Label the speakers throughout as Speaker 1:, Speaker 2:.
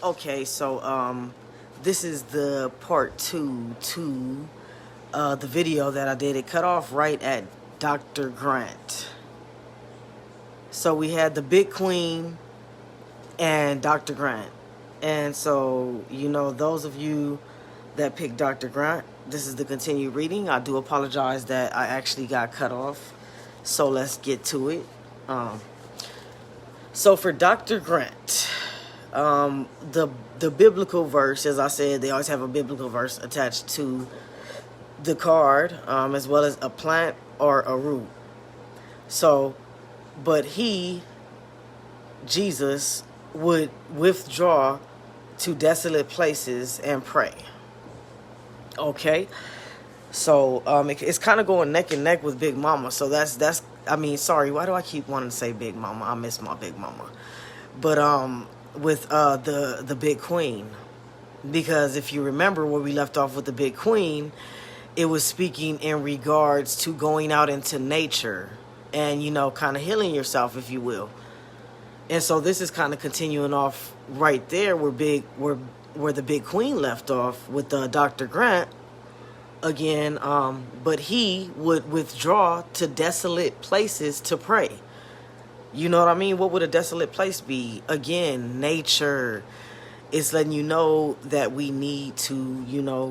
Speaker 1: Okay, so this is the part two to the video that I did. It cut off right at Dr. Grant. So we had the Big Queen and Dr. Grant. And so, those of you that picked Dr. Grant, this is the continued reading. I do apologize that I actually got cut off. So let's get to it. So for Dr. Grant, the biblical verse, as I said, they always have a biblical verse attached to the card, as well as a plant or a root. So, but Jesus, would withdraw to desolate places and pray. Okay, so it's kind of going neck and neck with Big Mama. So that's. I mean, sorry, why do I keep wanting to say Big Mama? I miss my Big Mama. But with the Big Queen, because if you remember where we left off with the Big Queen, it was speaking in regards to going out into nature and kind of healing yourself, if you will. And so this is kind of continuing off right there where the Big Queen left off with Dr. Grant again. But he would withdraw to desolate places to pray. You know what I mean? What would a desolate place be? Again, nature. It's letting you know that we need to,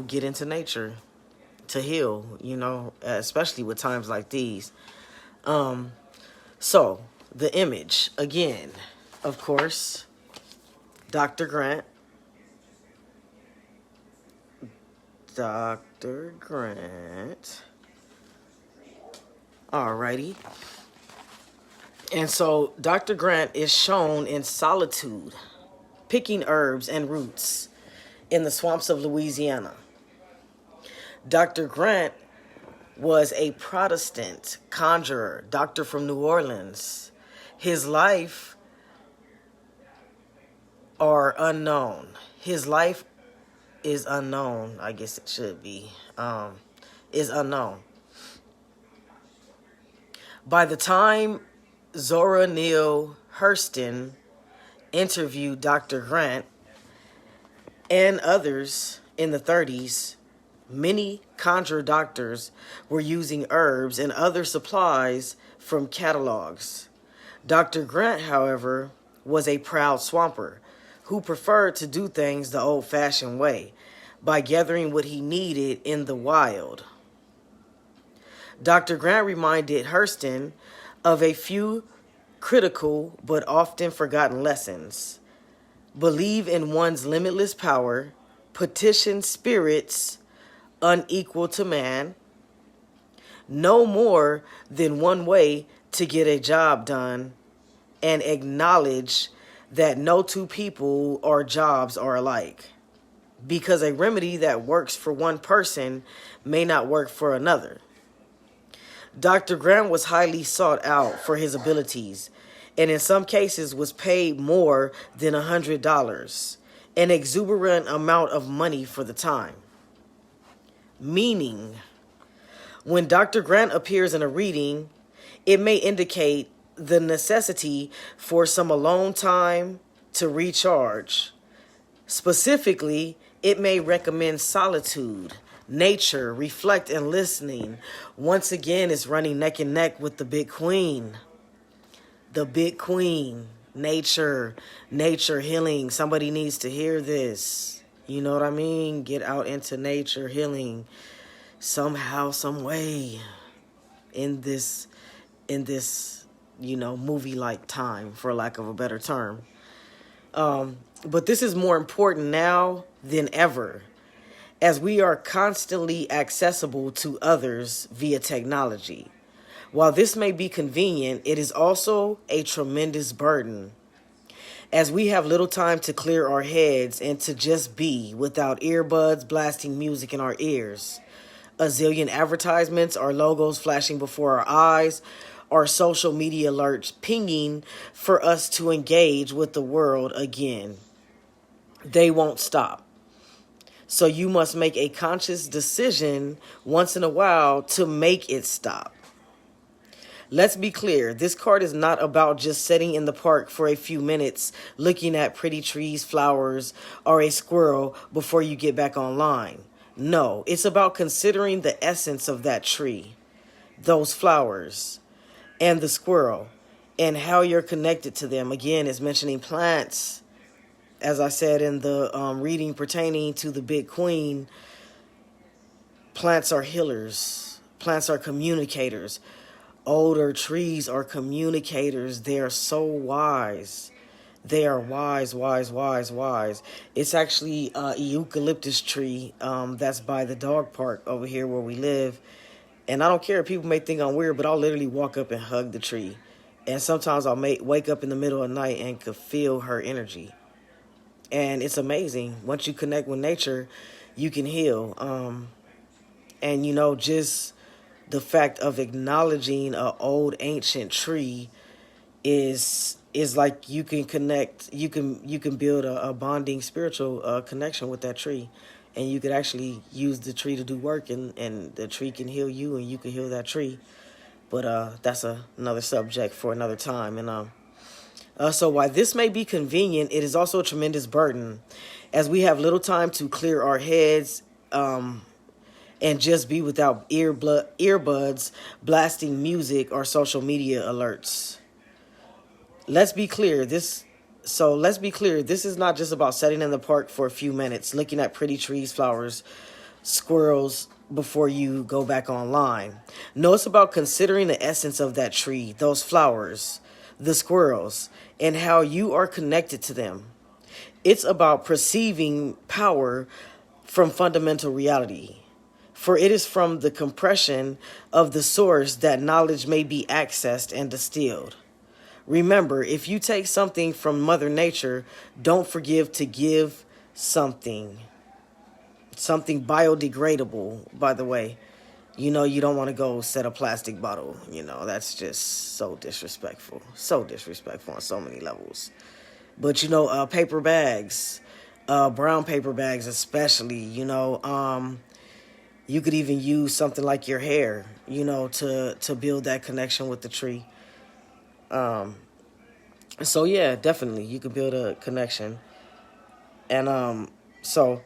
Speaker 1: get into nature to heal, especially with times like these. So the image, again, of course, Dr. Grant. Dr. Grant. Alrighty. And so Dr. Grant is shown in solitude, picking herbs and roots in the swamps of Louisiana. Dr. Grant was a Protestant conjurer, doctor from New Orleans. His life are unknown. His life is unknown. I guess it should be. Is unknown. By the time Zora Neale Hurston interviewed Dr. Grant and others in the 30s, many conjure doctors were using herbs and other supplies from catalogs. Dr. Grant, however, was a proud swamper who preferred to do things the old-fashioned way by gathering what he needed in the wild. Dr. Grant reminded Hurston of a few critical but often forgotten lessons. Believe in one's limitless power, petition spirits unequal to man, know more than one way to get a job done, and acknowledge that no two people or jobs are alike, because a remedy that works for one person may not work for another. Dr. Grant was highly sought out for his abilities, and in some cases was paid more than $100, an exuberant amount of money for the time. Meaning, when Dr. Grant appears in a reading, it may indicate the necessity for some alone time to recharge. Specifically, it may recommend solitude, nature, reflect, and listening. Once again, it's running neck and neck with the Big Queen. The Big Queen, nature, healing. Somebody needs to hear this. You know what I mean? Get out into nature, healing, somehow, some way, in this, movie-like time, for lack of a better term. But this is more important now than ever, as we are constantly accessible to others via technology. While this may be convenient, it is also a tremendous burden, as we have little time to clear our heads and to just be without earbuds blasting music in our ears, a zillion advertisements or logos flashing before our eyes, or social media alerts pinging for us to engage with the world again. They won't stop. So you must make a conscious decision once in a while to make it stop. Let's be clear. This card is not about just sitting in the park for a few minutes looking at pretty trees, flowers, or a squirrel before you get back online. No, it's about considering the essence of that tree, those flowers, and the squirrel, and how you're connected to them. Again, it's mentioning plants. As I said in the reading pertaining to the Big Queen, plants are healers. Plants are communicators. Older trees are communicators. They are so wise. They are wise, wise, wise, wise. It's actually a eucalyptus tree that's by the dog park over here where we live. And I don't care if people may think I'm weird, but I'll literally walk up and hug the tree. And sometimes I'll wake up in the middle of the night and could feel her energy. And it's amazing. Once you connect with nature, you can heal. And, you know, just the fact of acknowledging an old ancient tree is like you can connect. You can build a bonding spiritual connection with that tree. And you could actually use the tree to do work, and the tree can heal you, and you can heal that tree. But that's another subject for another time. And so while this may be convenient, it is also a tremendous burden, as we have little time to clear our heads and just be without earbuds blasting music or social media alerts. Let's be clear. This is not just about sitting in the park for a few minutes, looking at pretty trees, flowers, squirrels before you go back online. No, it's about considering the essence of that tree, those flowers, the squirrels, and how you are connected to them. It's about perceiving power from fundamental reality. For it is from the compression of the source that knowledge may be accessed and distilled. Remember, if you take something from Mother Nature, don't forget to give something biodegradable, by the way. You know, you don't want to go set a plastic bottle. You know, that's just so disrespectful. So disrespectful on so many levels. But, you know, paper bags, brown paper bags especially, you know, you could even use something like your hair, you know, to build that connection with the tree. So yeah, definitely you could build a connection. And so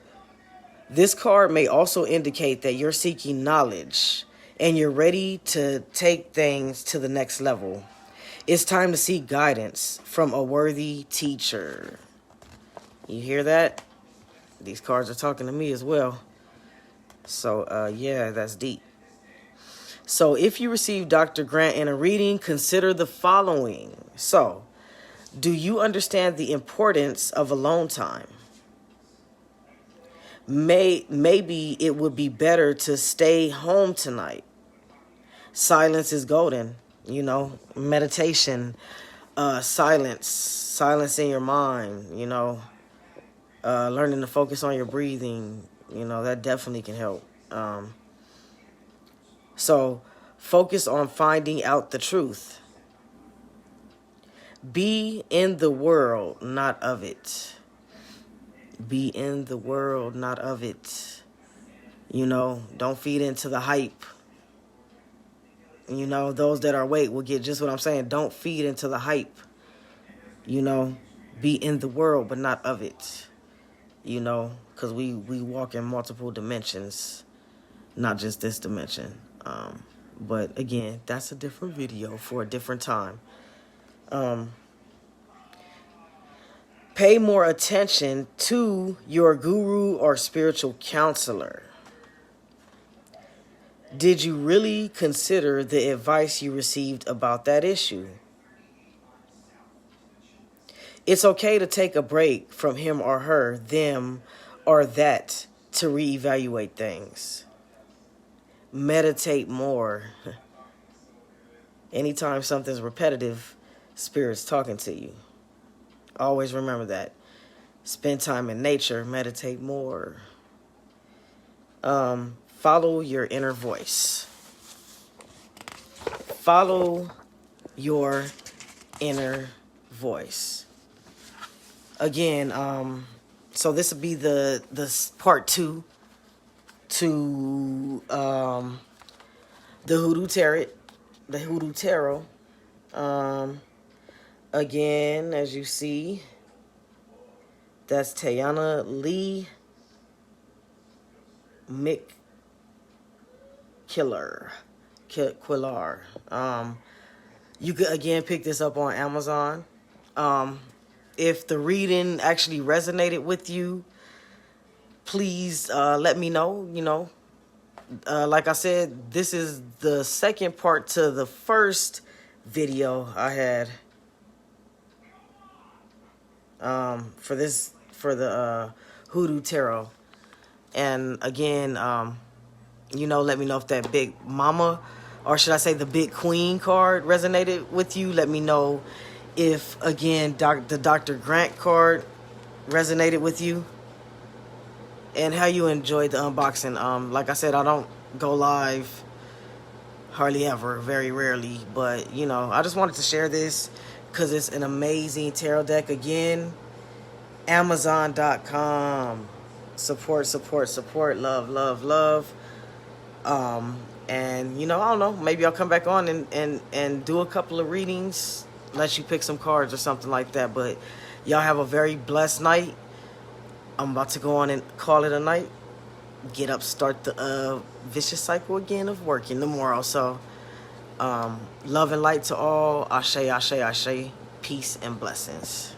Speaker 1: this card may also indicate that you're seeking knowledge and you're ready to take things to the next level. It's time to seek guidance from a worthy teacher. You hear that? These cards are talking to me as well. So yeah, that's deep. So if you receive Dr. Grant in a reading, consider the following. So, do you understand the importance of alone time? Maybe it would be better to stay home tonight. Silence is golden, you know, meditation, silence in your mind, you know, learning to focus on your breathing, you know, that definitely can help. So focus on finding out the truth. Be in the world, not of it. Be in the world, not of it. You know, don't feed into the hype. You know, those that are awake will get just what I'm saying. Don't feed into the hype. You know, be in the world, but not of it. You know, because we walk in multiple dimensions, not just this dimension. But again, that's a different video for a different time. Pay more attention to your guru or spiritual counselor. Did you really consider the advice you received about that issue? It's okay to take a break from him or her, them or that, to reevaluate things. Meditate more. Anytime something's repetitive, Spirit's talking to you. Always remember that. Spend time in nature. Meditate more. Follow your inner voice. Follow your inner voice. Again, so this would be the part 2 to the HooDoo Tarot. the HooDoo Tarot. Again, as you see, that's Tayana Lee Quillar. You could again pick this up on Amazon. If the reading actually resonated with you, please let me know. You know, like I said, this is the second part to the first video I had for the HooDoo Tarot. And again, you know, let me know if that Big Mama, or should I say the Big Queen card resonated with you. Let me know if, again, the Dr. Grant card resonated with you, and how you enjoyed the unboxing. Like I said, I don't go live hardly ever, very rarely, but, you know, I just wanted to share this because it's an amazing tarot deck. Again, Amazon.com. Support, support, support. Love, love, love. And, you know, I don't know, maybe I'll come back on and do a couple of readings, let you pick some cards or something like that. But y'all have a very blessed night. I'm about to go on and call it a night. Get up, start the vicious cycle again of working tomorrow. So, love and light to all. Ashe, ashe, ashe. Peace and blessings.